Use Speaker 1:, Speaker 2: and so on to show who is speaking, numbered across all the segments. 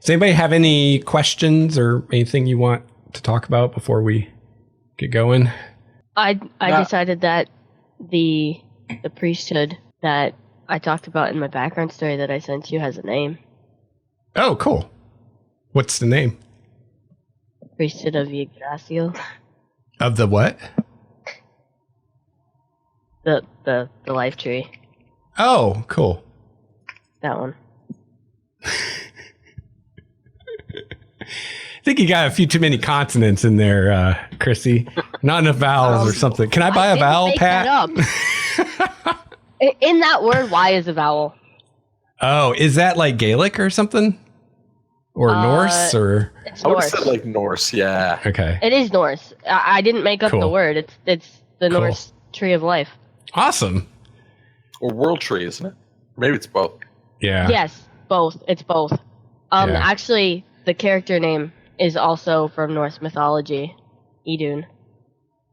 Speaker 1: Does anybody have any questions or anything you want to talk about before we get going?
Speaker 2: I decided that the priesthood that I talked about in my background story that I sent you has a name.
Speaker 1: Oh, cool. What's the name?
Speaker 2: Priesthood of Yggdrasil.
Speaker 1: Of the what?
Speaker 2: The life tree.
Speaker 1: Oh, cool.
Speaker 2: That one.
Speaker 1: I think you got a few too many consonants in there, Chrissy. Not enough vowels or something. Can I buy a vowel, Pat?
Speaker 2: In that word, Y is a vowel.
Speaker 1: Oh, is that like Gaelic or something? Or Norse? Or
Speaker 3: I would have said like Norse, yeah.
Speaker 1: Okay.
Speaker 2: It is Norse. I didn't make up the word. It's the Norse tree of life.
Speaker 1: Awesome.
Speaker 3: Or world tree, isn't it? Maybe it's both.
Speaker 1: Yeah.
Speaker 2: Yes, both. It's both. Actually, the character name is also from Norse mythology, Idunn.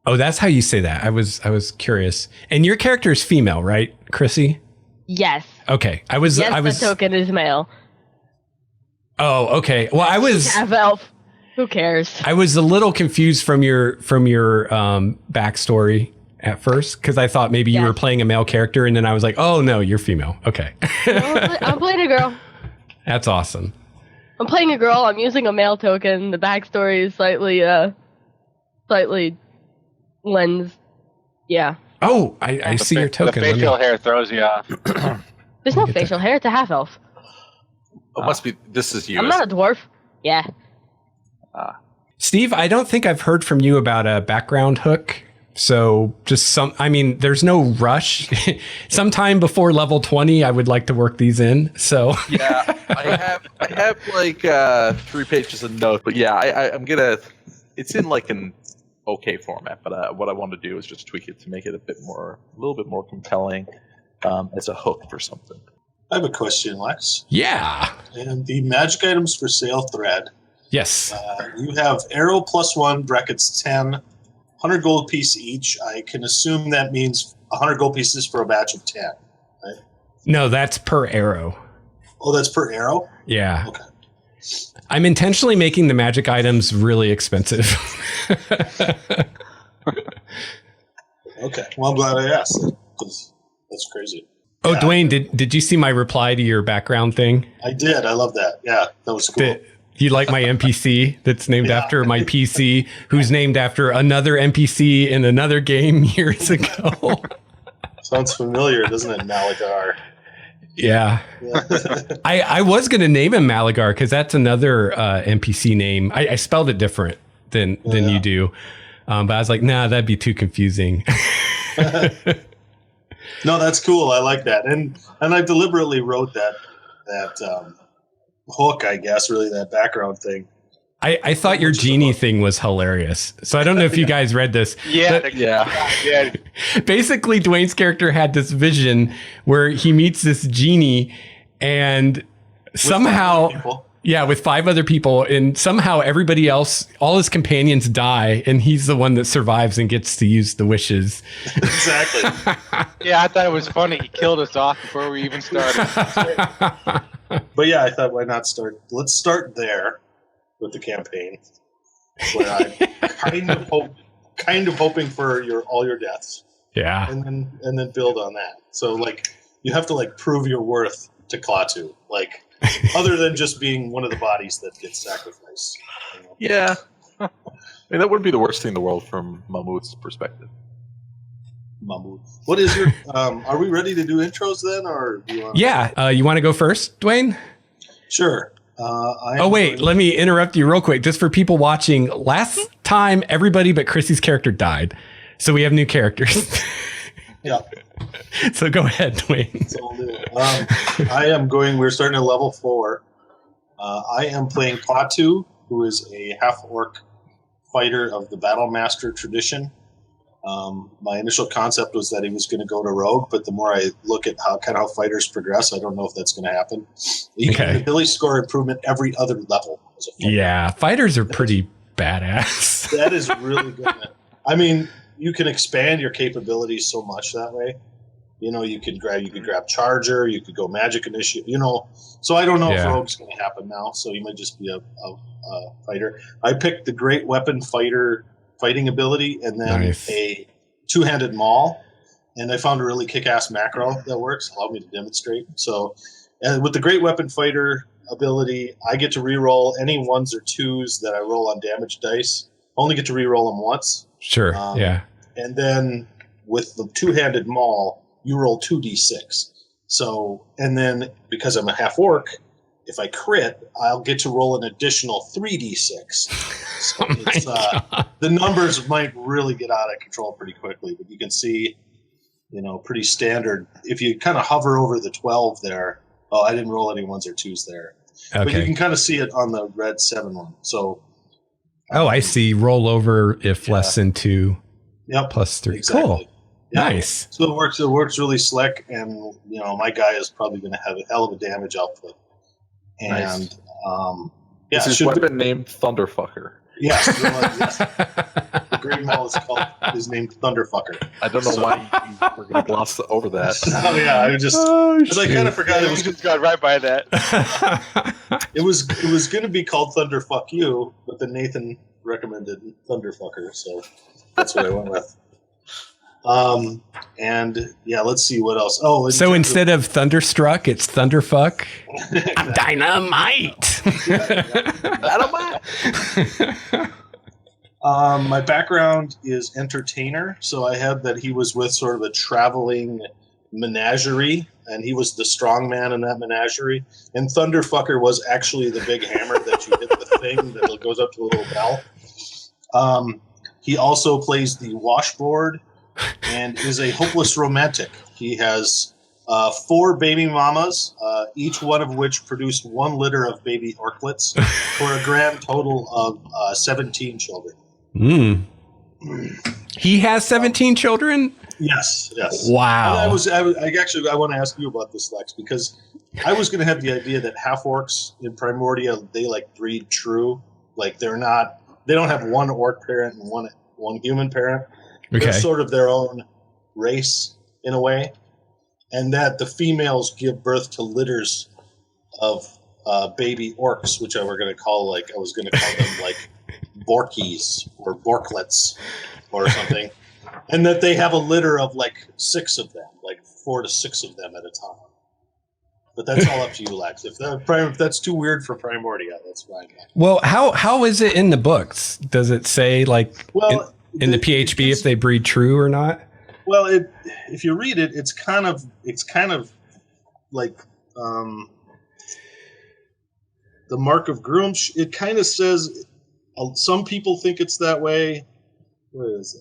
Speaker 1: Oh, that's how you say that. I was curious. And your character is female, right, Chrissy?
Speaker 2: Yes.
Speaker 1: Okay.
Speaker 2: The token is male.
Speaker 1: Oh, okay. Well, I was
Speaker 2: half elf. Who cares?
Speaker 1: I was a little confused from your backstory at first because I thought maybe you were playing a male character, and then I was like, oh no, you're female. Okay.
Speaker 2: No, I'm playing a girl.
Speaker 1: That's awesome.
Speaker 2: I'm playing a girl. I'm using a male token. The backstory is slightly lens. Yeah.
Speaker 1: Oh, I see your token.
Speaker 4: The facial hair throws you off.
Speaker 2: There's no facial hair. It's a half elf.
Speaker 3: It must be. This is you.
Speaker 2: I'm not a dwarf. Yeah.
Speaker 1: Steve, I don't think I've heard from you about a background hook. So there's no rush. Sometime before level 20, I would like to work these in. So
Speaker 3: yeah, I have like 3 pages of notes, but yeah, I'm gonna. It's in like an okay format, but what I want to do is just tweak it to make it a little bit more compelling as a hook for something.
Speaker 5: I have a question, Lex.
Speaker 1: Yeah.
Speaker 5: And the magic items for sale thread.
Speaker 1: Yes.
Speaker 5: You have arrow +1 brackets 10, 100 gold piece each. I can assume that means 100 gold pieces for a batch of 10, right?
Speaker 1: No, that's per arrow.
Speaker 5: Oh, that's per arrow?
Speaker 1: Yeah.
Speaker 5: Okay.
Speaker 1: I'm intentionally making the magic items really expensive.
Speaker 5: Okay. Well, I'm glad I asked because that's crazy.
Speaker 1: Oh, yeah. Dwayne, did you see my reply to your background thing?
Speaker 5: I did. I love that. Yeah, that was cool.
Speaker 1: You like my NPC that's named after my PC, who's named after another NPC in another game years ago?
Speaker 5: Sounds familiar, doesn't it, Malagar?
Speaker 1: Yeah. I was going to name him Malagar because that's another NPC name. I spelled it different than you do. But I was like, nah, that'd be too confusing.
Speaker 5: No, that's cool. I like that. And I deliberately wrote that hook, I guess, really that background thing.
Speaker 1: I thought your genie thing was hilarious. So I don't know if you guys read this.
Speaker 4: Yeah.
Speaker 1: Basically, Dwayne's character had this vision where he meets this genie and somehow... Yeah, with 5 other people, and somehow everybody else, all his companions die, and he's the one that survives and gets to use the wishes.
Speaker 5: Exactly.
Speaker 4: Yeah, I thought it was funny. He killed us off before we even started.
Speaker 5: But yeah, I thought, why not start? Let's start there with the campaign, where I'm kind of hoping for all your deaths.
Speaker 1: Yeah,
Speaker 5: and then build on that. So like, you have to prove your worth to Klatu, other than just being one of the bodies that gets sacrificed. You know?
Speaker 3: Yeah. I mean, that wouldn't be the worst thing in the world from Mahmoud's perspective.
Speaker 5: Mahmoud. What is your... are we ready to do intros then, or do you want...
Speaker 1: Yeah. You want to go first, Dwayne?
Speaker 5: Sure.
Speaker 1: Let me interrupt you real quick. Just for people watching, last time, everybody but Chrissy's character died. So we have new characters.
Speaker 5: Yeah.
Speaker 1: So go ahead, Dwayne.
Speaker 5: We're starting at level 4. I am playing Klatu, who is a half-orc fighter of the Battlemaster tradition. My initial concept was that he was going to go to rogue, but the more I look at how fighters progress, I don't know if that's going to happen. You get an ability score improvement every other level. As a fighter.
Speaker 1: Yeah, fighters are pretty badass.
Speaker 5: That is really good. I mean, you can expand your capabilities so much that way. You could grab Charger, you could go Magic Initiate, So I don't know if Rogue's going to happen now, so he might just be a fighter. I picked the Great Weapon fighting ability and then a two-handed maul, and I found a really kick-ass macro that works. Allow me to demonstrate. So with the Great Weapon Fighter ability, I get to re-roll any 1s or 2s that I roll on damage dice. Only get to re-roll them once.
Speaker 1: Sure, yeah.
Speaker 5: And then with the two-handed maul, you roll 2d6. So, and then because I'm a half-orc, if I crit, I'll get to roll an additional 3d6. So the numbers might really get out of control pretty quickly, but you can see, pretty standard. If you kind of hover over the 12 there, I didn't roll any 1s or 2s there. Okay. But you can kind of see it on the red 7 one. So,
Speaker 1: I see. Roll over if less than 2.
Speaker 5: Yep.
Speaker 1: Plus 3.
Speaker 5: Exactly.
Speaker 1: Cool.
Speaker 5: Yeah.
Speaker 1: Nice.
Speaker 5: So it works really slick, and my guy is probably going to have a hell of a damage output. And
Speaker 3: this is weapon named Thunderfucker.
Speaker 5: Yes, yes. The Great Maul is named Thunderfucker.
Speaker 3: I don't know why you were going to gloss over that.
Speaker 5: Oh yeah, I kind of forgot.
Speaker 4: We just got right by that.
Speaker 5: It was going to be called Thunderfuck You, but then Nathan recommended Thunderfucker, so that's what I went with. Let's see what else. So
Speaker 1: instead of Thunderstruck, it's Thunderfuck. Dynamite.
Speaker 5: My background is entertainer, so I had that he was with sort of a traveling menagerie, and he was the strong man in that menagerie. And Thunderfucker was actually the big hammer that you hit the thing that goes up to a little bell. He also plays the washboard and is a hopeless romantic. He has 4 baby mamas, each one of which produced 1 litter of baby orclets for a grand total of 17 children.
Speaker 1: He has 17 children?
Speaker 5: Yes.
Speaker 1: Wow.
Speaker 5: I want to ask you about this, Lex, because I was going to have the idea that half-orcs in Primordia, they breed true. They don't have one orc parent and one human parent.
Speaker 1: Okay.
Speaker 5: They're sort of their own race in a way, and that the females give birth to litters of baby orcs, which I was going to call them Borkies or Borklets or something, and that they have a litter of 6 of them, 4 to 6 of them at a time. But that's all up to you, Lex. If that's too weird for Primordia, that's fine.
Speaker 1: Well, how is it in the books? Does it say in the PHB if they breed true or not?
Speaker 5: Well, if you read it, it's kind of like the Mark of Grumsh. It kind of says some people think it's that way. Where is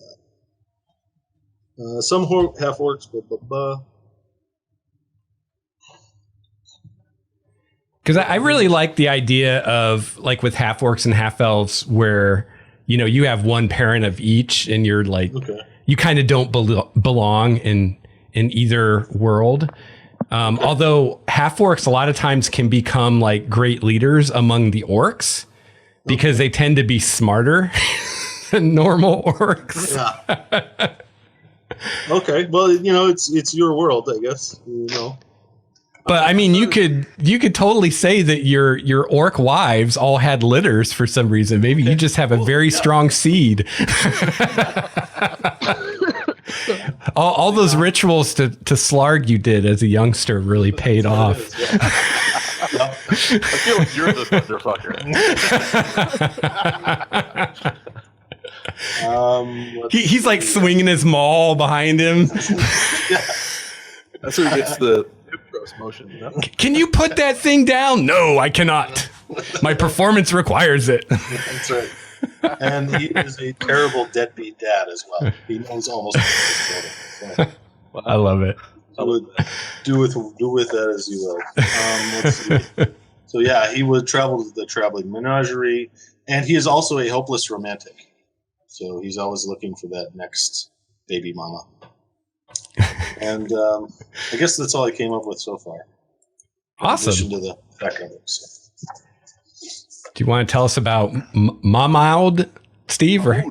Speaker 5: that? Some half-orcs, blah, blah, blah.
Speaker 1: Because I really like the idea of with half-orcs and half-elves where you have one parent of each, and you're you kind of don't belong in either world. Although half-orcs a lot of times can become great leaders among the orcs because they tend to be smarter than normal orcs.
Speaker 5: Yeah. Okay, well, it's your world, I guess.
Speaker 1: But I mean, you could totally say that your orc wives all had litters for some reason. Maybe you just have a very strong seed. all those rituals to Slarg you did as a youngster really paid off.
Speaker 3: I feel like you're the motherfucker.
Speaker 1: He's swinging his maul behind him.
Speaker 3: That's who gets the gross motion.
Speaker 1: Can you put that thing down? No, I cannot. My performance requires it.
Speaker 5: That's right. And he is a terrible deadbeat dad as well. He knows almost everything. So,
Speaker 1: I love it.
Speaker 5: Do with that as you will. Let's see. So yeah, he would travel to the traveling menagerie, and he is also a hopeless romantic. So he's always looking for that next baby mama. And I guess that's all I came up with so far.
Speaker 1: Awesome.
Speaker 5: In addition to the background. So.
Speaker 1: Do you want to tell us about Mahmoud, Steve, or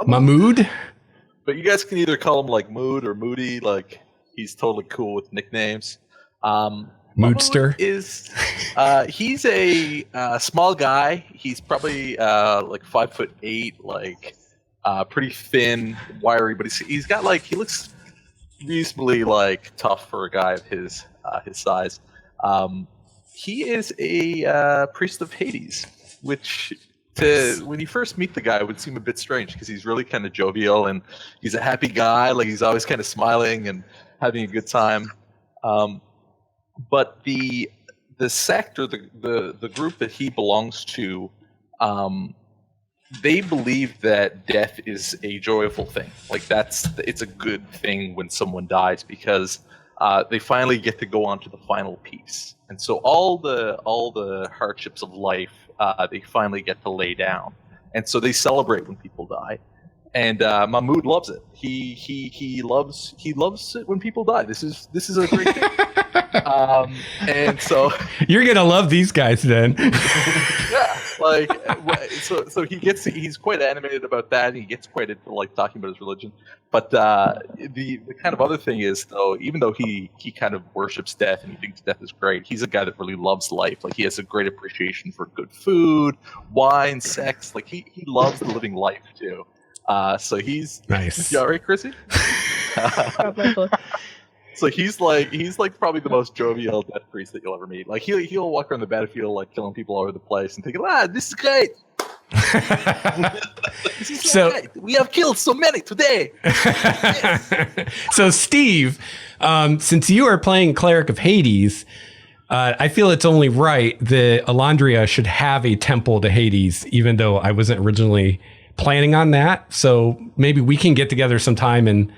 Speaker 1: Mahmoud?
Speaker 3: But you guys can either call him Mood or Moody. He's totally cool with nicknames.
Speaker 1: Moodster
Speaker 3: is he's a small guy. He's probably like 5'8", like pretty thin, wiry, but he's got like he looks reasonably like tough for a guy of his size. He is a priest of Hades, which when you first meet the guy would seem a bit strange because he's really kind of jovial and he's a happy guy. Like he's always kind of smiling and having a good time. But the sect or the group that he belongs to, they believe that death is a joyful thing. Like it's a good thing when someone dies because they finally get to go on to the final piece. And so all the hardships of life they finally get to lay down. And so they celebrate when people die. And Mahmoud loves it. He loves it when people die. This is a great thing. And so
Speaker 1: you're gonna love these guys then.
Speaker 3: Yeah, like so he's quite animated about that. And he gets quite into like talking about his religion. But the kind of other thing is though, even though he kind of worships death and he thinks death is great, he's a guy that really loves life. Like he has a great appreciation for good food, wine, sex. Like he loves living life too. So he's
Speaker 1: nice.
Speaker 3: You all right, Chrissy? So he's like probably the most jovial death priest that you'll ever meet. Like he'll walk around the battlefield like killing people all over the place and thinking, this is great. This is so great. We have killed so many today. Yes.
Speaker 1: So Steve, since you are playing Cleric of Hades, I feel it's only right that Elandria should have a temple to Hades, even though I wasn't originally planning on that. So maybe we can get together sometime and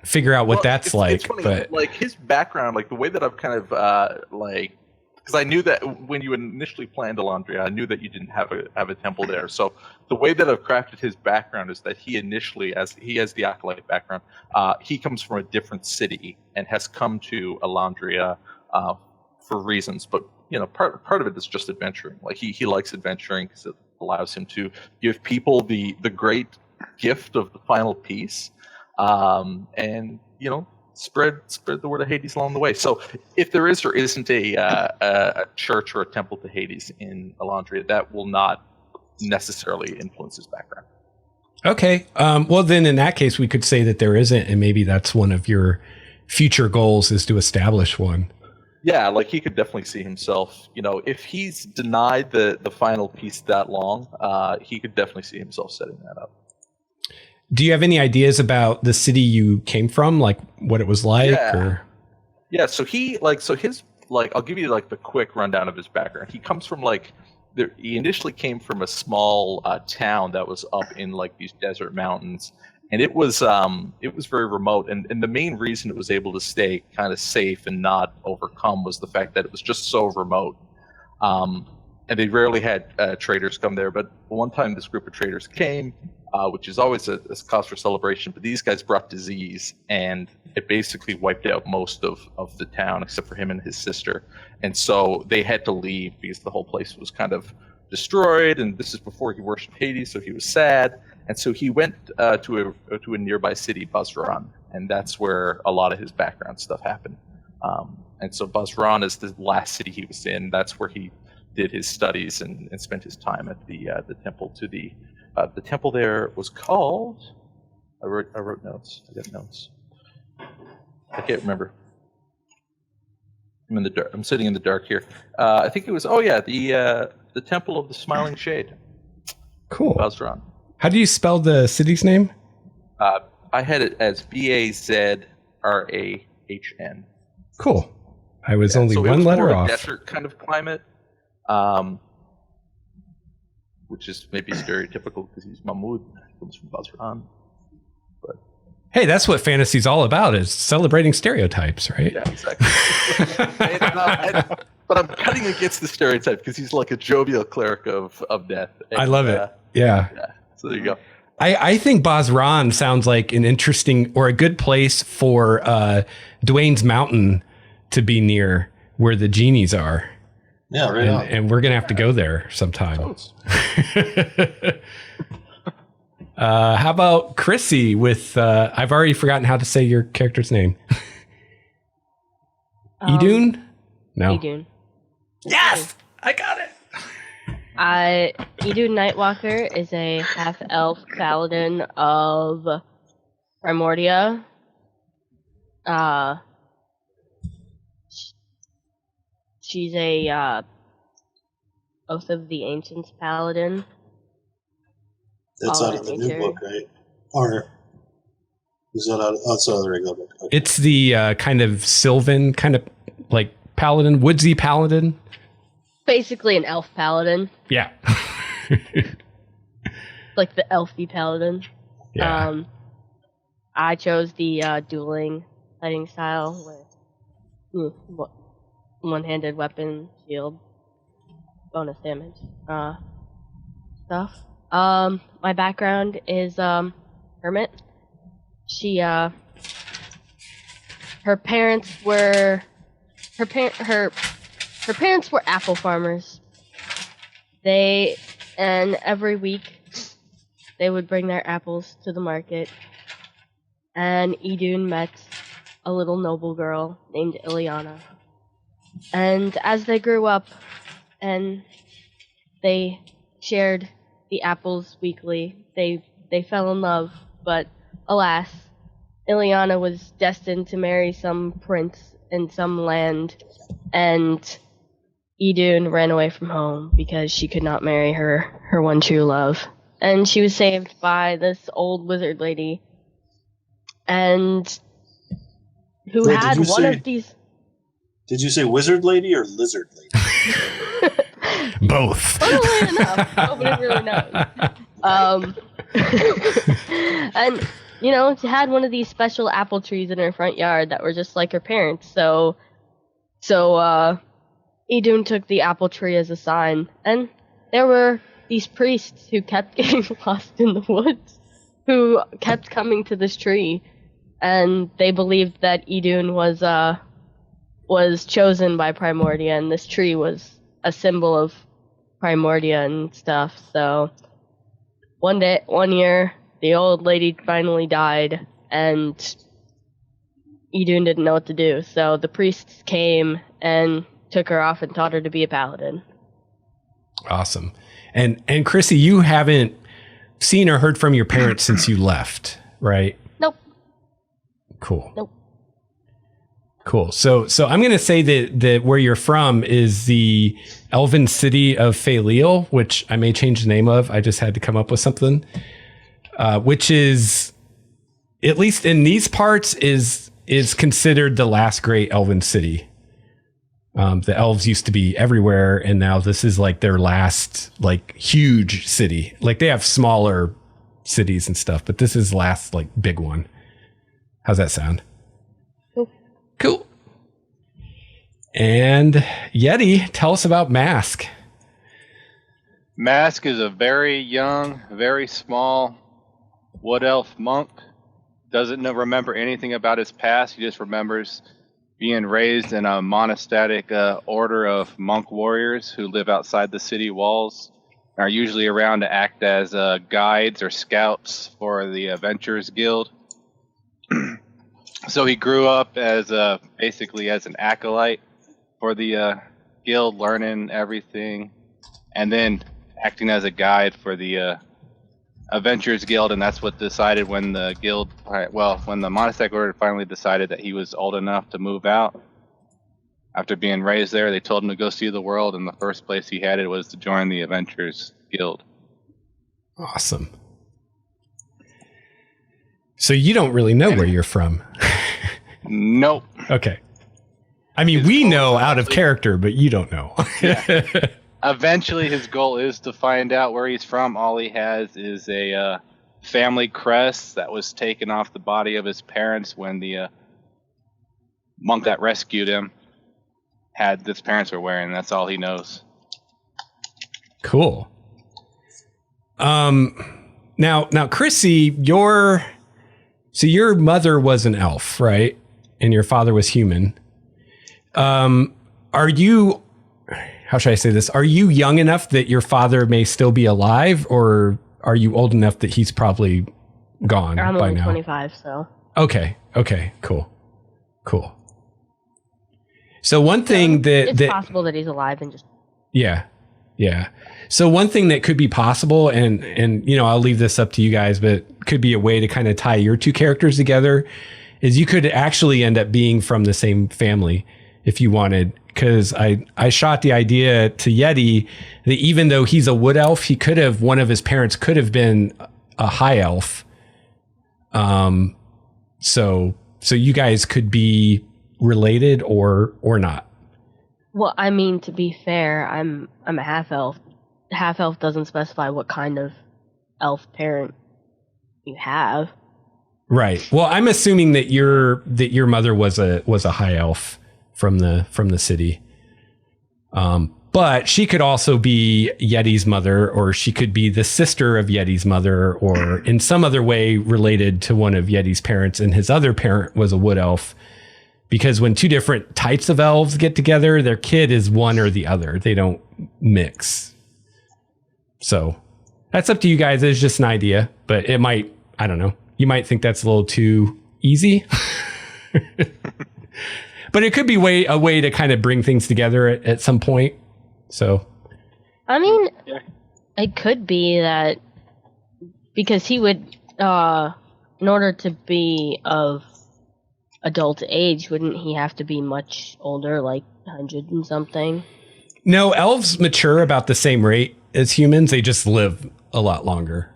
Speaker 1: figure out what that's like. It's funny, but
Speaker 3: like his background, like the way that I've kind of because I knew that when you initially planned Elandria, I knew that you didn't have a temple there. So the way that I've crafted his background is that he initially, as he has the acolyte background, he comes from a different city and has come to Elandria for reasons. But part of it is just adventuring. Like he likes adventuring because it allows him to give people the great gift of the final piece, and spread the word of Hades along the way. So if there is or isn't a church or a temple to Hades in Elandria, that will not necessarily influence his background.
Speaker 1: Okay. Well, then in that case, we could say that there isn't, and maybe that's one of your future goals is to establish one.
Speaker 3: Yeah, like he could definitely see himself, if he's denied the final piece that long, he could definitely see himself setting that up.
Speaker 1: Do you have any ideas about the city you came from, like what it was like?
Speaker 3: Yeah. So I'll give you like the quick rundown of his background. He comes from he initially came from a small town that was up in like these desert mountains, and it was very remote. And the main reason it was able to stay kind of safe and not overcome was the fact that it was just so remote. And they rarely had traders come there. But one time this group of traders came, which is always a cause for celebration. But these guys brought disease, and it basically wiped out most of the town except for him and his sister. And so they had to leave because the whole place was kind of destroyed. And this is before he worshipped Hades, so he was sad. And so he went to a nearby city, Basran, and that's where a lot of his background stuff happened. And so Basran is the last city he was in. That's where he did his studies and spent his time at the temple. The temple there was called. I wrote notes. I got notes. I can't remember. I'm in the dark. I'm sitting in the dark here. I think it was. The Temple of the Smiling Shade.
Speaker 1: Cool.
Speaker 3: Basran.
Speaker 1: How do you spell the city's name?
Speaker 3: I had it as Bazrahn.
Speaker 1: Cool. I was only one letter off.
Speaker 3: Desert kind of climate, which is maybe stereotypical because he's Mahmoud, comes from Basran. But
Speaker 1: hey, that's what fantasy's all about, is celebrating stereotypes, right?
Speaker 3: Yeah, exactly. But I'm cutting against the stereotype because he's like a jovial cleric of death. And,
Speaker 1: I love it. Yeah.
Speaker 3: So there you go.
Speaker 1: I think Basran sounds like an interesting or a good place for Dwayne's Mountain to be near, where the genies are.
Speaker 5: Yeah, right on.
Speaker 1: And we're going to have to go there sometime. How about Chrissy with, I've already forgotten how to say your character's name. Idunn? No.
Speaker 2: Idunn.
Speaker 1: Yes! I got it!
Speaker 2: Idunn Nightwalker is a half-elf paladin of Primordia. She's a Oath of the Ancients Paladin.
Speaker 5: That's out of the new book, right? Or is that that's out of the regular book? Okay.
Speaker 1: It's the kind of Sylvan, kind of like paladin, woodsy paladin.
Speaker 2: Basically an elf paladin.
Speaker 1: Yeah.
Speaker 2: Like the elfy paladin.
Speaker 1: Yeah.
Speaker 2: I chose the dueling fighting style with one-handed weapon, shield, bonus damage, stuff. My background is hermit. She her parents were her parents were apple farmers. And every week they would bring their apples to the market. And Idunn met a little noble girl named Ileana. And as they grew up and they shared the apples weekly, they fell in love, but alas, Ileana was destined to marry some prince in some land, and Idunn ran away from home because she could not marry her one true love. And she was saved by this old wizard lady, and who
Speaker 5: Wait,
Speaker 2: had one of these...
Speaker 5: Did you say wizard lady or lizard lady?
Speaker 1: Both.
Speaker 2: Funnily enough, nobody really knows. And, she had one of these special apple trees in her front yard that were just like her parents. So Idunn took the apple tree as a sign. And there were these priests who kept getting lost in the woods, who kept coming to this tree. And they believed that Idunn was chosen by Primordia, and this tree was a symbol of Primordia and stuff. So one year, the old lady finally died, and Idunn didn't know what to do. So the priests came and took her off and taught her to be a paladin.
Speaker 1: Awesome. And Chrissy, you haven't seen or heard from your parents since you left, right?
Speaker 2: Nope.
Speaker 1: Cool.
Speaker 2: Nope.
Speaker 1: Cool. So I'm going to say that where you're from is the elven city of Feliel, which I may change the name of. I just had to come up with something, which is, at least in these parts, is considered the last great elven city. The elves used to be everywhere, and now this is like their last like huge city. Like they have smaller cities and stuff, but this is last like big one. How's that sound? Cool. And Yeti, tell us about Mask.
Speaker 4: Mask is a very young, very small wood elf monk. Doesn't remember anything about his past. He just remembers being raised in a monastic order of monk warriors who live outside the city walls. Are usually around to act as guides or scouts for the Adventurers Guild. So he grew up as basically as an acolyte for the guild, learning everything, and then acting as a guide for the Adventurers Guild. And that's what decided when the guild, when the monastic order finally decided that he was old enough to move out. After being raised there, they told him to go see the world, and the first place he headed was to join the Adventurers Guild.
Speaker 1: Awesome. So you don't really know where you're from.
Speaker 4: Nope.
Speaker 1: Okay. I mean, we know out of character, but you don't know.
Speaker 4: Yeah. Eventually, his goal is to find out where he's from. All he has is a family crest that was taken off the body of his parents when the monk that rescued him had his parents were wearing. That's all he knows.
Speaker 1: Cool. Now, Chrissy, your mother was an elf, right? And your father was human. Are you, how should I say this? Are you young enough that your father may still be alive, or are you old enough that he's probably gone
Speaker 2: I'm
Speaker 1: by
Speaker 2: only
Speaker 1: now?
Speaker 2: 25, so.
Speaker 1: Okay, cool. So one thing
Speaker 2: It's possible that he's alive and just...
Speaker 1: Yeah. So one thing that could be possible, and I'll leave this up to you guys, but could be a way to kind of tie your two characters together, is you could actually end up being from the same family if you wanted. Because I shot the idea to Yeti that even though he's a wood elf, one of his parents could have been a high elf. So you guys could be related or not.
Speaker 2: Well, I mean, to be fair, I'm a half elf. Half elf doesn't specify what kind of elf parent you have.
Speaker 1: Right. Well, I'm assuming that your mother was a high elf from the city. But she could also be Yeti's mother, or she could be the sister of Yeti's mother, or in some other way related to one of Yeti's parents, and his other parent was a wood elf. Because when two different types of elves get together, their kid is one or the other. They don't mix. So that's up to you guys. It's just an idea, but it might, I don't know. You might think that's a little too easy. But it could be a way to kind of bring things together at some point. So,
Speaker 2: I mean, it could be that because he would, in order to be of adult age, wouldn't he have to be much older, like 100 and something?
Speaker 1: No, elves mature about the same rate as humans. They just live a lot longer.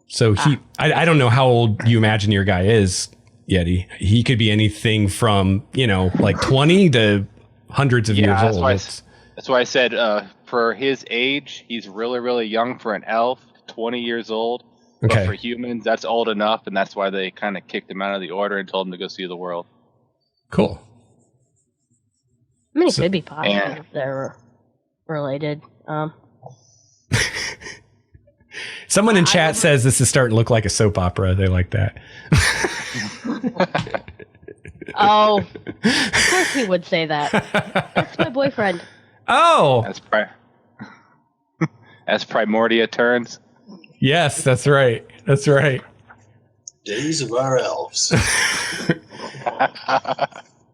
Speaker 1: So I don't know how old you imagine your guy is, Yeti. He could be anything from, like 20 to hundreds of years old.
Speaker 4: That's why I said for his age, he's really, really young for an elf, 20 years old.
Speaker 1: Okay.
Speaker 4: But for humans, that's old enough, and that's why they kind of kicked him out of the order and told him to go see the world.
Speaker 1: Cool.
Speaker 2: I mean, it could be possible if they're related.
Speaker 1: Someone in chat says this is starting to look like a soap opera. They like that.
Speaker 2: Oh, of course he would say that. That's my boyfriend.
Speaker 1: Oh,
Speaker 4: as Primordia turns.
Speaker 1: Yes, that's right.
Speaker 5: Days of our elves.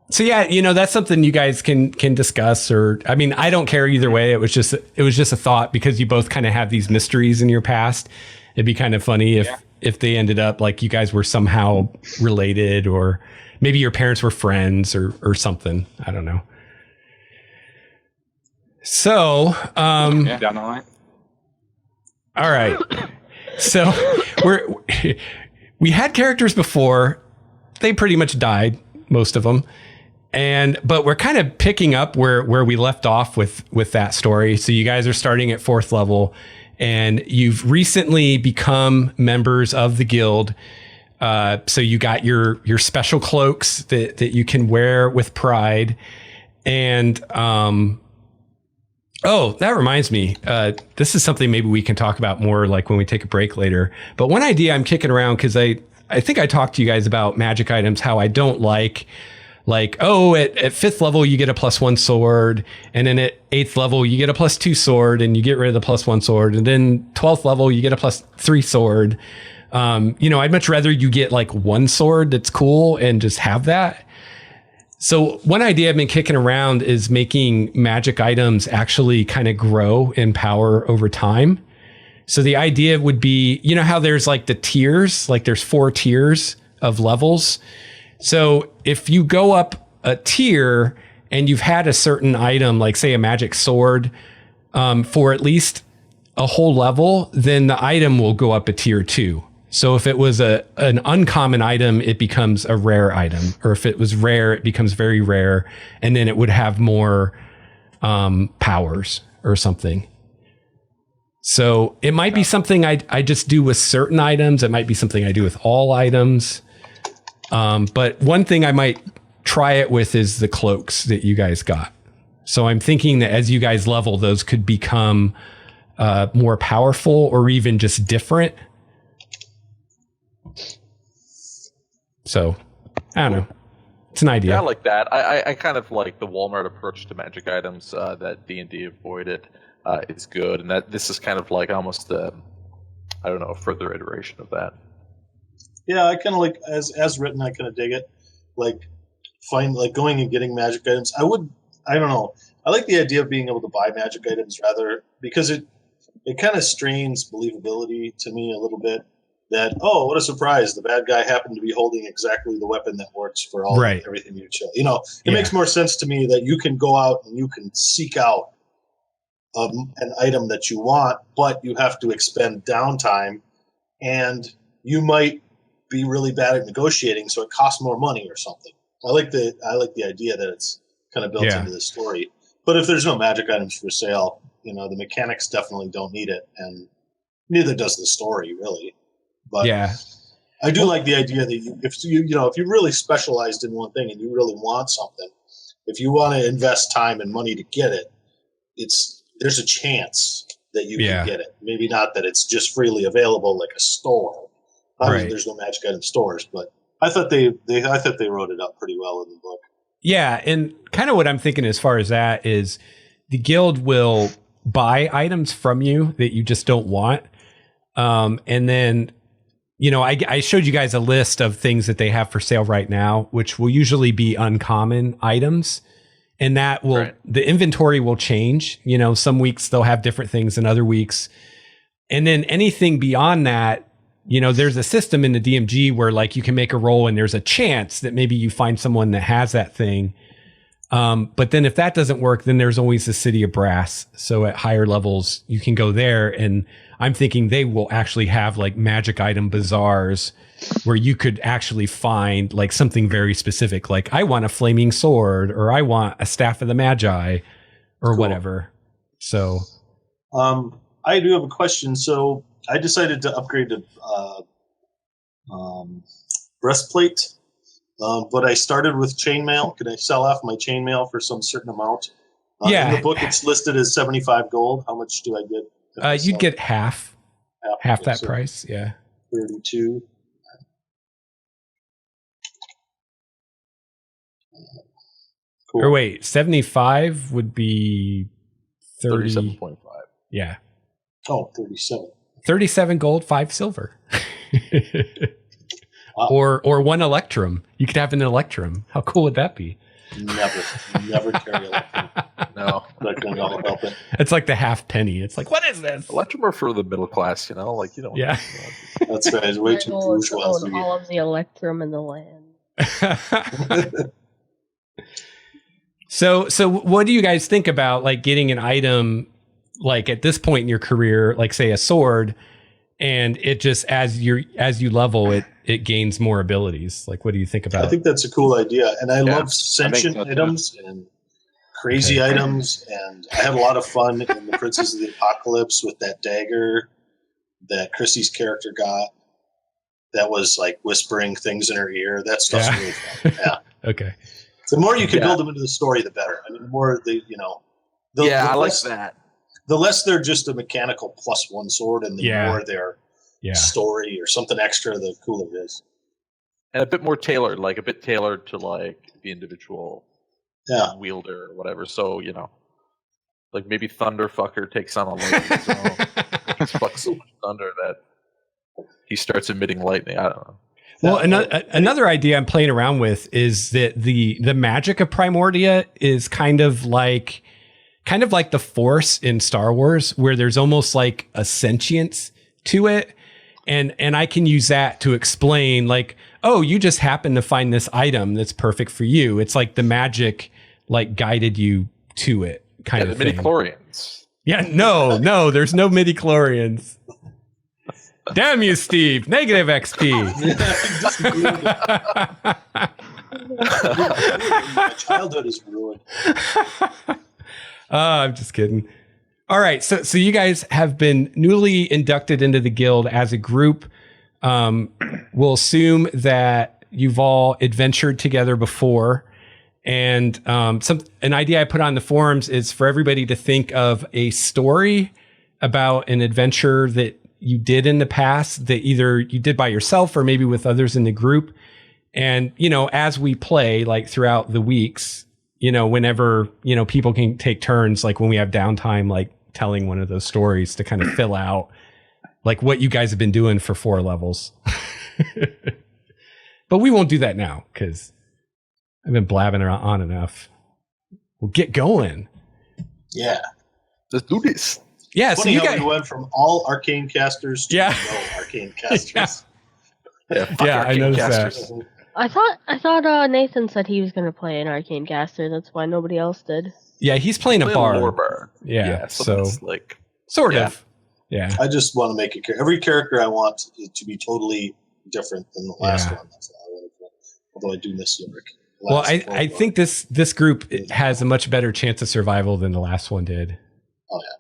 Speaker 1: So yeah, that's something you guys can discuss, or I mean, I don't care either way. It was just a thought because you both kind of have these mysteries in your past. It'd be kind of funny if they ended up like you guys were somehow related, or maybe your parents were friends or something. I don't know. So,
Speaker 4: down the line.
Speaker 1: All right. So we had characters before. They pretty much died, most of them. But we're kind of picking up where we left off with that story. So you guys are starting at 4th level, and you've recently become members of the guild. So you got your special cloaks that you can wear with pride. And that reminds me. This is something maybe we can talk about more like when we take a break later. But one idea I'm kicking around, because I think I talked to you guys about magic items, how I don't like, at 5th level, you get a +1 sword. And then at 8th level, you get a +2 sword, and you get rid of the +1 sword. And then 12th level, you get a +3 sword. I'd much rather you get like one sword that's cool and just have that. So one idea I've been kicking around is making magic items actually kind of grow in power over time. So the idea would be, how there's like the tiers, like there's 4 tiers of levels. So if you go up a tier and you've had a certain item, like say a magic sword, for at least a whole level, then the item will go up a tier 2. So if it was an uncommon item, it becomes a rare item. Or if it was rare, it becomes very rare. And then it would have more powers or something. So it might be something I just do with certain items. It might be something I do with all items. But one thing I might try it with is the cloaks that you guys got. So I'm thinking that as you guys level, those could become more powerful or even just different. So I don't know. It's an idea.
Speaker 3: Yeah, I like that. I kind of like the Walmart approach to magic items that D&D avoided. Is good, and that this is kind of like almost I don't know, a further iteration of that.
Speaker 5: Yeah, I kind of like as written. I kind of dig it. Like going and getting magic items. I don't know. I like the idea of being able to buy magic items rather because it kind of strains believability to me a little bit. That what a surprise! The bad guy happened to be holding exactly the weapon that works for everything you show. It makes more sense to me that you can go out and you can seek out an item that you want, but you have to expend downtime, and you might be really bad at negotiating, so it costs more money or something. I like the idea that it's kind of built into the story. But if there's no magic items for sale, the mechanics definitely don't need it, and neither does the story really. But I do like the idea that if you're really specialized in one thing and you really want something, if you want to invest time and money to get it, there's a chance that you can get it. Maybe not that it's just freely available like a store. There's no magic item stores, but I thought they wrote it up pretty well in the book. Yeah,
Speaker 1: and kind of what I'm thinking as far as that is the guild will buy items from you that you just don't want. And then, I showed you guys a list of things that they have for sale right now, which will usually be uncommon items. And that will, the inventory will change. Some weeks they'll have different things than other weeks. And then anything beyond that, there's a system in the DMG where like you can make a roll and there's a chance that maybe you find someone that has that thing. But then if that doesn't work, then there's always the City of Brass. So at higher levels, you can go there. And I'm thinking they will actually have like magic item bazaars where you could actually find like something very specific. Like I want a flaming sword, or I want a staff of the Magi, or whatever. So,
Speaker 5: I do have a question. So I decided to upgrade to breastplate. But I started with chainmail. Can I sell off my chainmail for some certain amount? In the book, it's listed as 75 gold. How much do I get?
Speaker 1: You'd get half that price. Yeah.
Speaker 5: 32. Cool.
Speaker 1: Or wait, 75 would be
Speaker 3: 37.5.
Speaker 1: Yeah.
Speaker 5: Oh, 37.
Speaker 1: 37 gold, 5 silver.
Speaker 5: Wow.
Speaker 1: Or 1 electrum. You could have an electrum. How cool would that be?
Speaker 5: Never carry electrum. No, that can not help it.
Speaker 1: It's like the half penny. It's like, what is this?
Speaker 3: Electrum are for the middle class, like you don't.
Speaker 1: Yeah,
Speaker 5: that's right. It's way too bourgeois.
Speaker 2: All of the electrum in the land.
Speaker 1: So what do you guys think about like getting an item like at this point in your career, like say a sword, and it just as you level it gains more abilities? Like, what do you think about?
Speaker 5: I think that's a cool idea, and I love sentient items and crazy items, and I had a lot of fun in the Princes of the Apocalypse with that dagger that Chrissy's character got. That was like whispering things in her ear. That stuff's really fun. Yeah.
Speaker 1: Okay.
Speaker 5: The more you can build them into the story, the better. I mean, the more
Speaker 3: I like that.
Speaker 5: The less they're just a mechanical +1 sword, and the more their story or something extra, the cooler it is.
Speaker 3: And a bit more tailored, to like the individual wielder or whatever. So, like maybe Thunderfucker takes on a lightning zone. He fucks so much thunder that he starts emitting lightning. I don't know.
Speaker 1: Well, another idea I'm playing around with is that the magic of Primordia is kind of like the Force in Star Wars, where there's almost like a sentience to it. And I can use that to explain like, oh, you just happen to find this item that's perfect for you. It's like the magic like guided you to it kind of
Speaker 3: thing. Midichlorians.
Speaker 1: Yeah, no, there's no midichlorians. Damn you, Steve. Negative XP.
Speaker 5: My childhood is ruined.
Speaker 1: I'm just kidding. All right. So you guys have been newly inducted into the guild as a group. We'll assume that you've all adventured together before. And an idea I put on the forums is for everybody to think of a story about an adventure that you did in the past that either you did by yourself or maybe with others in the group. And, as we play, like throughout the weeks, whenever, people can take turns, like when we have downtime, like telling one of those stories to kind of fill out like what you guys have been doing for 4 levels. But we won't do that now because I've been blabbing on enough. We'll get going.
Speaker 5: Yeah.
Speaker 3: Let's do this.
Speaker 1: Yeah,
Speaker 5: Funny
Speaker 1: so you
Speaker 5: how
Speaker 1: guys,
Speaker 5: we went from all arcane casters to
Speaker 1: Yeah.
Speaker 5: no arcane casters.
Speaker 1: Yeah, I noticed that.
Speaker 2: I thought Nathan said he was going to play an arcane caster. That's why nobody else did.
Speaker 1: Yeah, he's playing a
Speaker 3: Play
Speaker 1: bar.
Speaker 3: lore bar.
Speaker 1: Yeah,
Speaker 3: so
Speaker 1: so
Speaker 3: it's like
Speaker 1: sort
Speaker 3: yeah.
Speaker 1: of. Yeah.
Speaker 5: I just want to make it clear. Every character I want to be totally different than the last one. That's all I want to play. Although I do miss Yorick.
Speaker 1: Well, I think this group has a much better chance of survival than the last one did.
Speaker 5: Oh, yeah.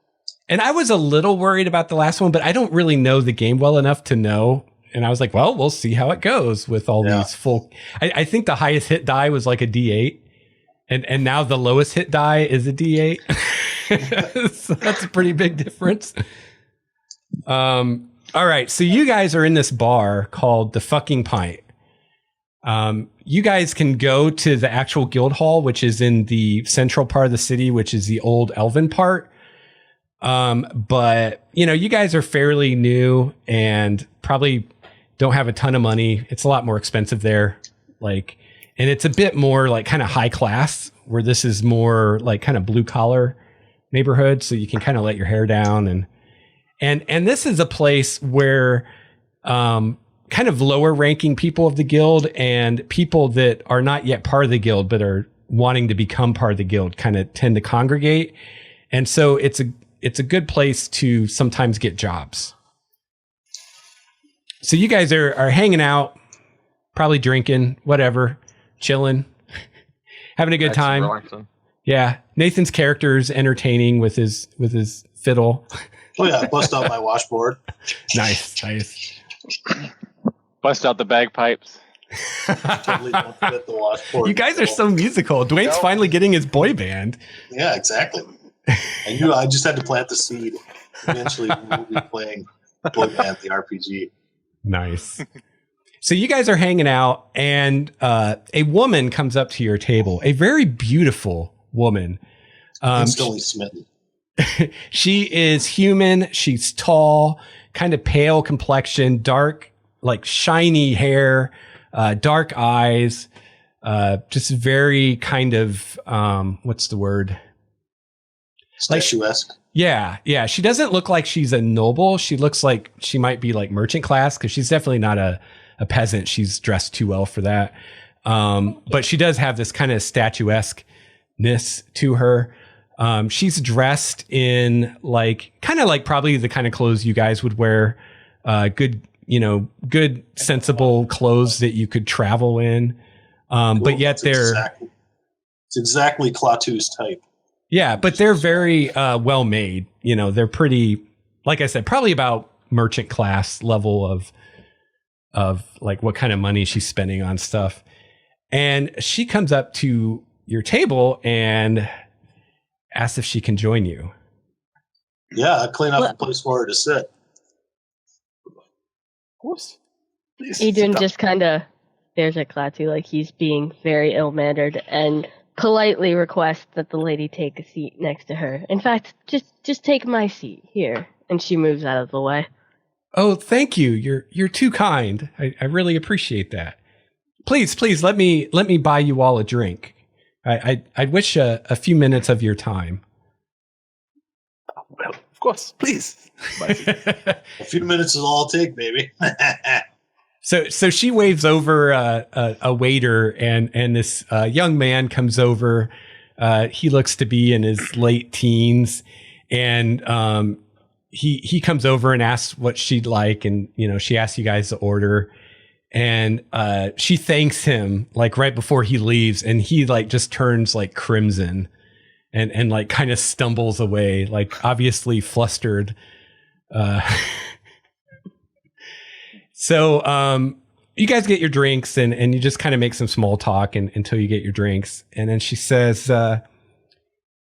Speaker 1: And I was a little worried about the last one, but I don't really know the game well enough to know. And I was like, well, we'll see how it goes with all these full. I think the highest hit die was like a D8. And now the lowest hit die is a D8. So that's a pretty big difference. All right. So you guys are in this bar called the Fucking Pint. You guys can go to the actual guild hall, which is in the central part of the city, which is the old elven part. But you guys are fairly new and probably don't have a ton of money. It's a lot more expensive there. And it's a bit more like kind of high class, where this is more like kind of blue collar neighborhood. So you can kind of let your hair down and this is a place where, kind of lower ranking people of the guild and people that are not yet part of the guild, but are wanting to become part of the guild kind of tend to congregate. And so it's a good place to sometimes get jobs. So you guys are hanging out, probably drinking, whatever, chilling, having a good time.
Speaker 3: Relaxing.
Speaker 1: Yeah. Nathan's character is entertaining with his fiddle.
Speaker 5: Oh, yeah. Bust out my washboard.
Speaker 1: Nice.
Speaker 4: Bust out the bagpipes.
Speaker 5: Totally don't forget the washboard.
Speaker 1: You guys are so musical. Dwayne's finally getting his boy band.
Speaker 5: Yeah, exactly. I just had to plant the seed. Eventually, we'll be playing Boy Band, the RPG.
Speaker 1: Nice. So you guys are hanging out, and a woman comes up to your table. A very beautiful woman.
Speaker 5: Instantly smitten.
Speaker 1: She is human. She's tall, kind of pale complexion, dark, like shiny hair, dark eyes, just very kind of, what's the word?
Speaker 5: Statuesque.
Speaker 1: Yeah. She doesn't look like she's a noble. She looks like she might be like merchant class, because she's definitely not a peasant. She's dressed too well for that. But she does have this kind of statuesqueness to her. She's dressed in kind of like probably the kind of clothes you guys would wear, good sensible clothes that you could travel in. But yet
Speaker 5: it's exactly Klatu's type.
Speaker 1: Yeah, but they're very well made. They're pretty, like I said, probably about merchant class level of like what kind of money she's spending on stuff. And she comes up to your table and asks if she can join you.
Speaker 5: Yeah, I clean up a place for her to sit.
Speaker 3: Of course. Please,
Speaker 2: Idunn just kind of stares at Klatu like he's being very ill-mannered and politely requests that the lady take a seat next to her. In fact, just take my seat here. And she moves out of the way.
Speaker 1: Oh, thank you. You're too kind. I really appreciate that. Please let me buy you all a drink. I'd wish a few minutes of your time.
Speaker 3: Well, of course, please.
Speaker 5: A few minutes is all I'll take, baby.
Speaker 1: So she waves over a waiter, and this young man comes over. He looks to be in his late teens, and he comes over and asks what she'd like, and she asks you guys to order, and she thanks him like right before he leaves, and he like just turns like crimson, and like kind of stumbles away, like obviously flustered. So you guys get your drinks, and you just kind of make some small talk until you get your drinks. And then she says,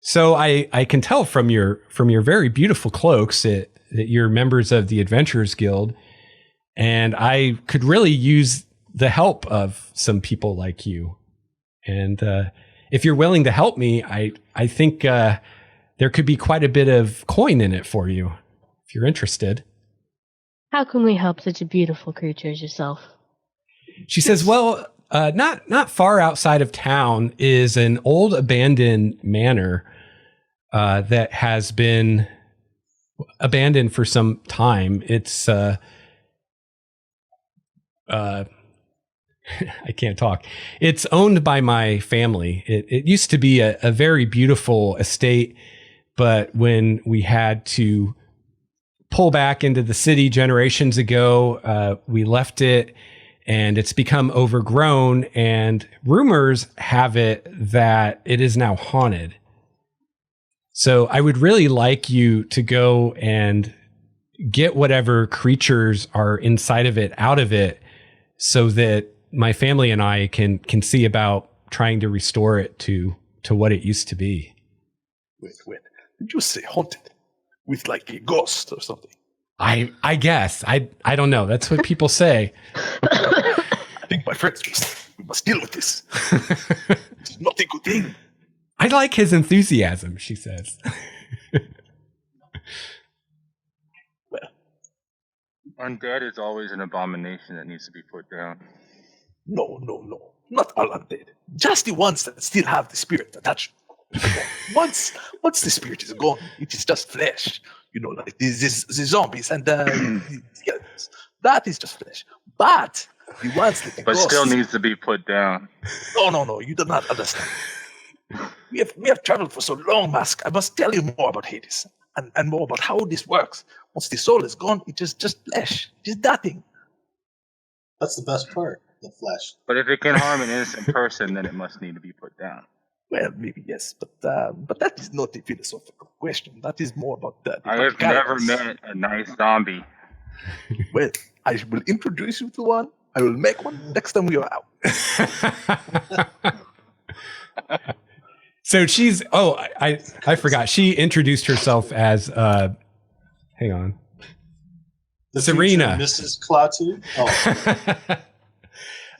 Speaker 1: so I can tell from your very beautiful cloaks that you're members of the Adventurers Guild. And I could really use the help of some people like you. And if you're willing to help me, I think there could be quite a bit of coin in it for you if you're interested.
Speaker 2: How can we help such a beautiful creature as yourself?
Speaker 1: She says, well, not far outside of town is an old abandoned manor that has been abandoned for some time. It's I can't talk. It's owned by my family. It used to be a very beautiful estate, but when we had to pull back into the city generations ago, we left it, and it's become overgrown, and rumors have it that it is now haunted. So I would really like you to go and get whatever creatures are inside of it out of it, so that my family and I can see about trying to restore it to what it used to be.
Speaker 3: Wait. Did you say haunted? With like a ghost or something?
Speaker 1: I guess. I don't know. That's what people say.
Speaker 3: I think my friends we must deal with this. It's not a good thing.
Speaker 1: I like his enthusiasm, she says.
Speaker 3: Well,
Speaker 4: Undead is always an abomination that needs to be put down.
Speaker 3: no. Not all undead. Just the ones that still have the spirit attached. Once the spirit is gone, it is just flesh. Like the zombies and the skeletons. That is just flesh. But the ones that
Speaker 4: But still needs to be put down.
Speaker 3: No. You do not understand. We have traveled for so long, Mask. I must tell you more about Hades and more about how this works. Once the soul is gone, it is just flesh. It is nothing.
Speaker 5: That's the best part, the flesh.
Speaker 4: But if it can harm an innocent person, then it must need to be put down.
Speaker 3: Well, maybe yes, but that is not a philosophical question. That is more about the
Speaker 4: I have never met a nice zombie.
Speaker 3: Well, I will introduce you to one. I will make one next time we are out.
Speaker 1: So she's, I forgot. She introduced herself as, hang on.
Speaker 5: The
Speaker 1: Serena.
Speaker 5: Mrs. Klatu.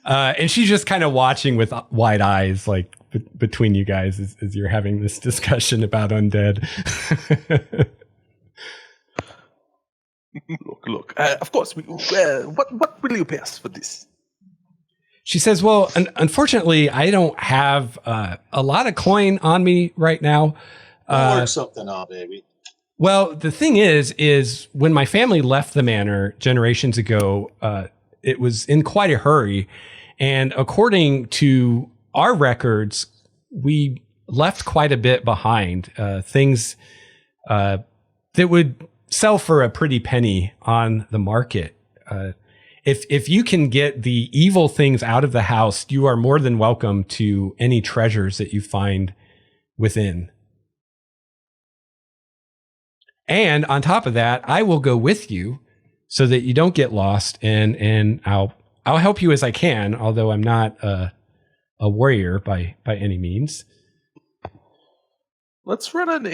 Speaker 5: Oh.
Speaker 1: And she's just kind of watching with wide eyes, like between you guys as you're having this discussion about undead.
Speaker 3: Look. Of course, what will you pay us for this?
Speaker 1: She says, well, unfortunately, I don't have a lot of coin on me right now.
Speaker 5: We'll work something out, baby.
Speaker 1: Well, the thing is when my family left the manor generations ago, it was in quite a hurry. And according to our records, we left quite a bit behind. Things that would sell for a pretty penny on the market. If you can get the evil things out of the house, you are more than welcome to any treasures that you find within. And on top of that, I will go with you so that you don't get lost, and I'll help you as I can, although I'm not a warrior by any means.
Speaker 3: Let's run an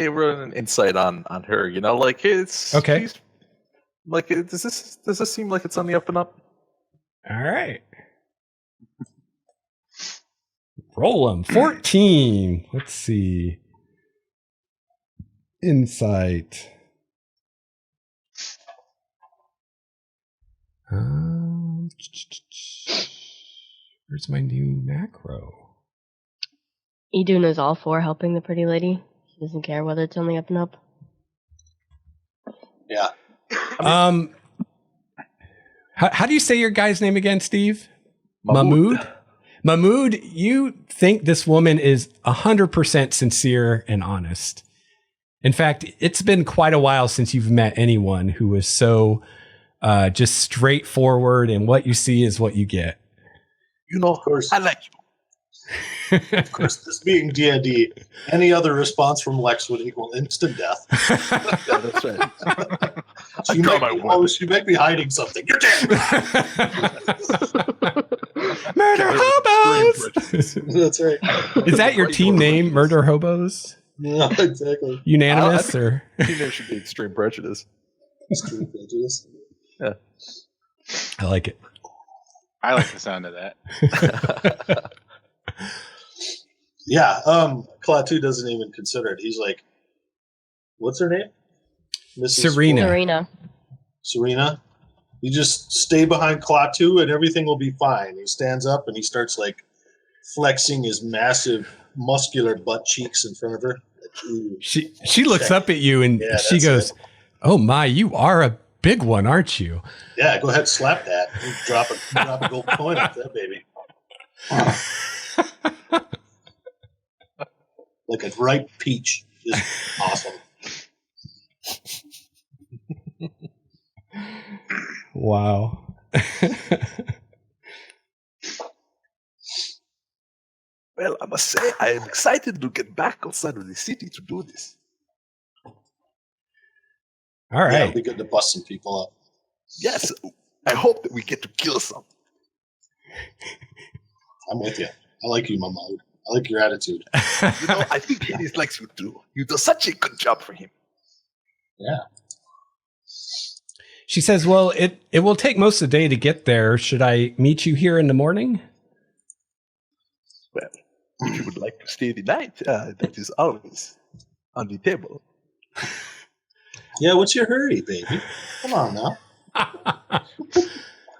Speaker 3: insight on her. Like it's
Speaker 1: okay.
Speaker 3: Like, does this seem like it's on the up and up?
Speaker 1: All right. Roll them. 14. Let's see. Insight. Where's my new macro?
Speaker 2: Idunn is all for helping the pretty lady. She doesn't care whether it's on the up and up.
Speaker 5: Yeah.
Speaker 1: How do you say your guy's name again, Steve? Mahmoud? Mahmoud, you think this woman is 100% sincere and honest. In fact, it's been quite a while since you've met anyone who was so just straightforward, and what you see is what you get.
Speaker 5: Of course.
Speaker 3: I like you.
Speaker 5: Of course, this being D&D, any other response from Lex would equal instant death.
Speaker 3: Yeah, that's right.
Speaker 5: So you might be hiding something. You're dead.
Speaker 1: Murder hobos!
Speaker 5: That's right.
Speaker 1: Is that your team name, Murder Hobos?
Speaker 5: Yeah, exactly.
Speaker 1: Unanimous, or
Speaker 3: team name should be Extreme Prejudice.
Speaker 5: Extreme Prejudice.
Speaker 3: Yeah,
Speaker 1: I like it.
Speaker 4: I like the sound of that.
Speaker 5: Yeah, Klatu doesn't even consider it. He's like, what's her name?
Speaker 1: Serena.
Speaker 2: Serena.
Speaker 5: Serena? You just stay behind Klatu and everything will be fine. He stands up and he starts like flexing his massive muscular butt cheeks in front of her. Ooh,
Speaker 1: she looks up at you and she goes, "Oh my, you are a big one, aren't you?"
Speaker 5: Yeah, go ahead, slap that. Drop a gold coin off that baby. Like a ripe peach. Just awesome.
Speaker 1: Wow.
Speaker 3: Well, I must say, I am excited to get back outside of the city to do this.
Speaker 1: All right.
Speaker 5: Yeah, it'll be good to bust some people up.
Speaker 3: Yes, I hope that we get to kill some.
Speaker 5: I'm with you. I like you, Mahmoud. I like your attitude.
Speaker 3: You know, I think Hades likes you too. You do such a good job for him.
Speaker 5: Yeah.
Speaker 1: She says, "Well, it will take most of the day to get there. Should I meet you here in the morning?"
Speaker 3: Well, if you would like to stay the night, that is always on the table.
Speaker 5: Yeah, what's your hurry, baby? Come on now.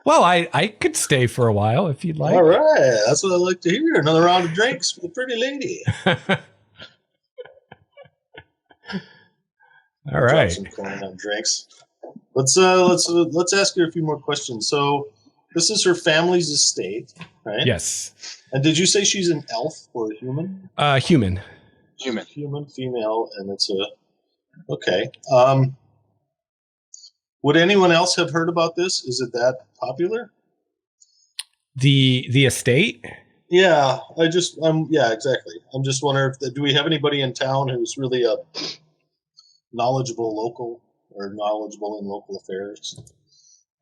Speaker 1: Well, I could stay for a while if you'd like.
Speaker 5: All right, that's what I like to hear. Another round of drinks for the pretty lady.
Speaker 1: All right.
Speaker 5: Drop some coin on drinks. Let's ask her a few more questions. So, this is her family's estate, right?
Speaker 1: Yes.
Speaker 5: And did you say she's an elf or a human?
Speaker 1: Human.
Speaker 5: Human, female, and it's a okay. Would anyone else have heard about this? Is it that popular?
Speaker 1: The estate?
Speaker 5: Yeah, yeah, exactly. I'm just wondering do we have anybody in town who's really a knowledgeable local or knowledgeable in local affairs?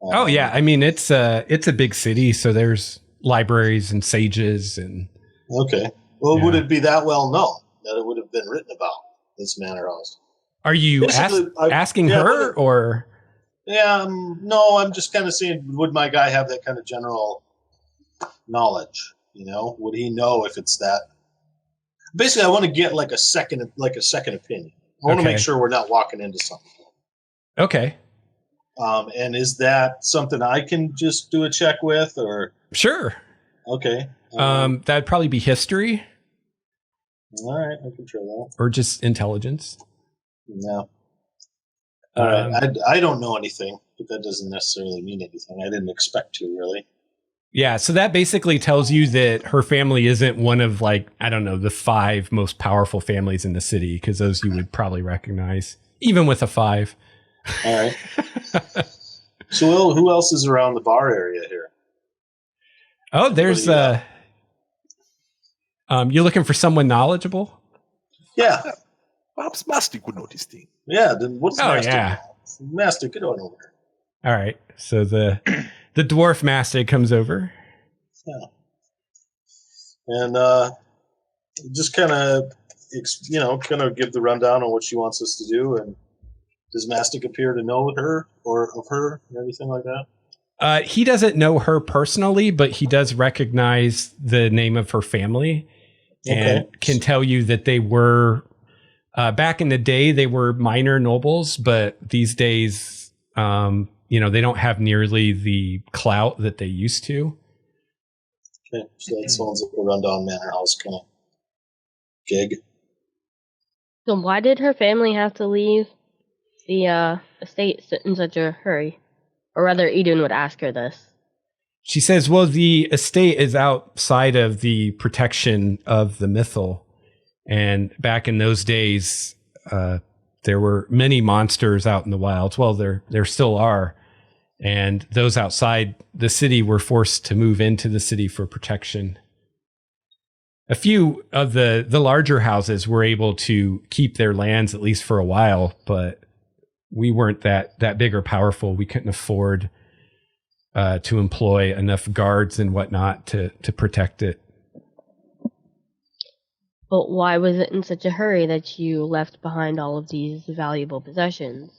Speaker 1: Oh yeah, I mean it's a big city, so there's libraries and sages and.
Speaker 5: Okay. Well,
Speaker 1: Yeah.
Speaker 5: would it be that well known that it would have been written about this manor house?
Speaker 1: Are you
Speaker 5: Basically,
Speaker 1: asking
Speaker 5: yeah,
Speaker 1: her or?
Speaker 5: Yeah, no, I'm just kind of saying, would my guy have that kind of general knowledge? You know, would he know if it's that? Basically, I want to get like a second opinion. I want to make sure we're not walking into something.
Speaker 1: Okay.
Speaker 5: And is that something I can just do a check with, or?
Speaker 1: Sure.
Speaker 5: Okay.
Speaker 1: That'd probably be history.
Speaker 5: All right, I can try that.
Speaker 1: Or just intelligence.
Speaker 5: No. All right. I don't know anything, but that doesn't necessarily mean anything. I didn't expect to, really.
Speaker 1: Yeah, so that basically tells you that her family isn't one of, like, I don't know, the 5 most powerful families in the city, because those you would probably recognize, even with a 5.
Speaker 5: All right. So who else is around the bar area here?
Speaker 1: Oh, there's you're looking for someone knowledgeable?
Speaker 5: Yeah.
Speaker 3: Perhaps Mastic would notice things.
Speaker 5: Yeah, then what's Mastic?
Speaker 1: Yeah.
Speaker 5: Mastic, get on over.
Speaker 1: All right. So the dwarf Mastic comes over.
Speaker 5: Yeah. And just kind of give the rundown on what she wants us to do. And does Mastic appear to know her or of her and everything like that?
Speaker 1: He doesn't know her personally, but he does recognize the name of her family and can tell you that they were, back in the day, they were minor nobles, but these days, they don't have nearly the clout that they used to.
Speaker 5: Okay, so that sounds like a rundown manor house kind of gig.
Speaker 2: So why did her family have to leave the estate in such a hurry? Or rather, Idunn would ask her this.
Speaker 1: She says, well, the estate is outside of the protection of the mythal. And back in those days, there were many monsters out in the wilds. Well, there still are. And those outside the city were forced to move into the city for protection. A few of the larger houses were able to keep their lands, at least for a while, but we weren't that big or powerful. We couldn't afford to employ enough guards and whatnot to protect it.
Speaker 2: But why was it in such a hurry that you left behind all of these valuable possessions?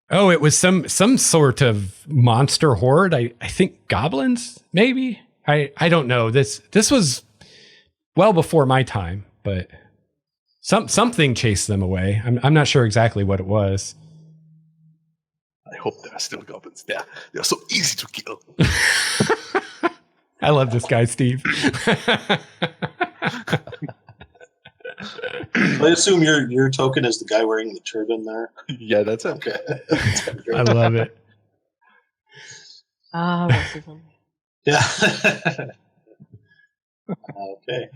Speaker 1: Oh, it was some sort of monster horde. I think goblins, maybe. I don't know. This was well before my time, but something chased them away. I'm not sure exactly what it was.
Speaker 3: I hope there are still goblins there. They're so easy to kill.
Speaker 1: I love this guy, Steve.
Speaker 5: I assume your token is the guy wearing the turban there.
Speaker 3: Yeah, that's it.
Speaker 5: Okay.
Speaker 1: I love it.
Speaker 2: Ah, racism.
Speaker 5: Yeah. Okay.